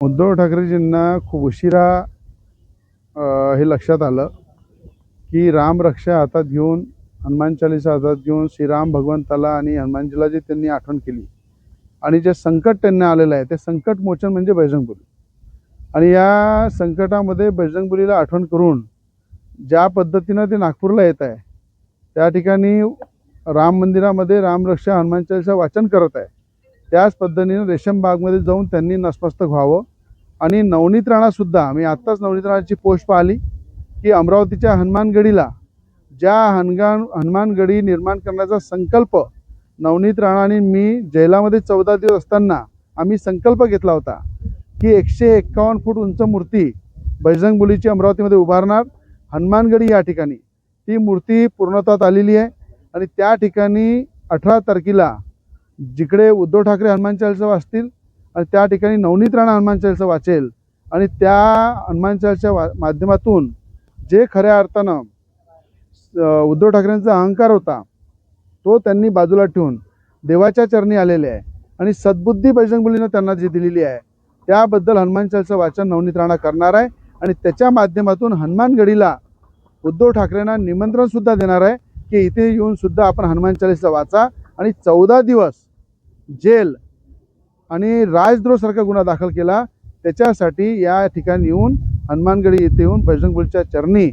उद्धव ठाकरेजींना खूप उशिरा हे लक्षात आलं की राम रक्षा हातात घेऊन, हनुमान चालीसा हातात घेऊन श्रीराम भगवंताला आणि हनुमानजीला जी त्यांनी आठवण केली आणि जे संकट त्यांना आलेलं आहे ते संकट मोचन म्हणजे बजरंगबली. आणि या संकटामध्ये बजरंगबलीला आठवण करून ज्या पद्धतीनं ते नागपूरला येत आहे, त्या ठिकाणी राम मंदिरामध्ये रामरक्षा हनुमान चालीसा वाचन करत आहे, त्याच पद्धतीने रेशमबागमध्ये जाऊन त्यांनी नतमस्तक व्हावं. आणि नवनीत राणासुद्धा, मी आत्ताच नवनीत राणाची पोस्ट पाहिली की अमरावतीच्या हनुमानगडीला ज्या हनुमानगडी निर्माण करण्याचा संकल्प नवनीत राणा आणि मी जेलामध्ये 14 दिवस असताना आम्ही संकल्प घेतला होता की 151 फूट उंच मूर्ती बजरंगबलीची अमरावतीमध्ये उभारणार. हनुमानगडी या ठिकाणी ती मूर्ती पूर्णत्वात आलेली आहे आणि त्या ठिकाणी 18 तारखेला जिकडे उद्धव ठाकरे हनुमान चालीसा वाचतील आणि त्या ठिकाणी नवनीत राणा हनुमान चालीसा वाचेल आणि त्या हनुमान चालीच्या माध्यमातून जे खऱ्या अर्थानं उद्धव ठाकरेंचा अहंकार होता तो त्यांनी बाजूला ठेवून देवाच्या चरणी आलेले आहे आणि सद्बुद्धी बजरंगबलीनं त्यांना जी दिलेली आहे त्याबद्दल हनुमान चालीचं वाचन नवनीत राणा करणार आहे. आणि त्याच्या माध्यमातून हनुमानगडीला उद्धव ठाकरेंना निमंत्रणसुद्धा देणार आहे की इथे येऊन सुद्धा आपण हनुमान चालीसा वाचा आणि 14 दिवस जेल आणि राजद्रोहासारखा गुन्हा दाखल केला त्याच्यासाठी या ठिकाणी येऊन हनुमानगडी येथे येऊन बजरंगबलीच्या चरणी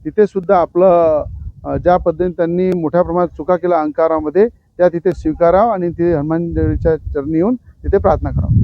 तिथे सुद्धा आपलं ज्या पद्धतीने त्यांनी मोठ्या प्रमाणात चुका केला अहंकारामध्ये त्या तिथे स्वीकारावं आणि तिथे हनुमानगडीच्या चरणी येऊन तिथे प्रार्थना करावं.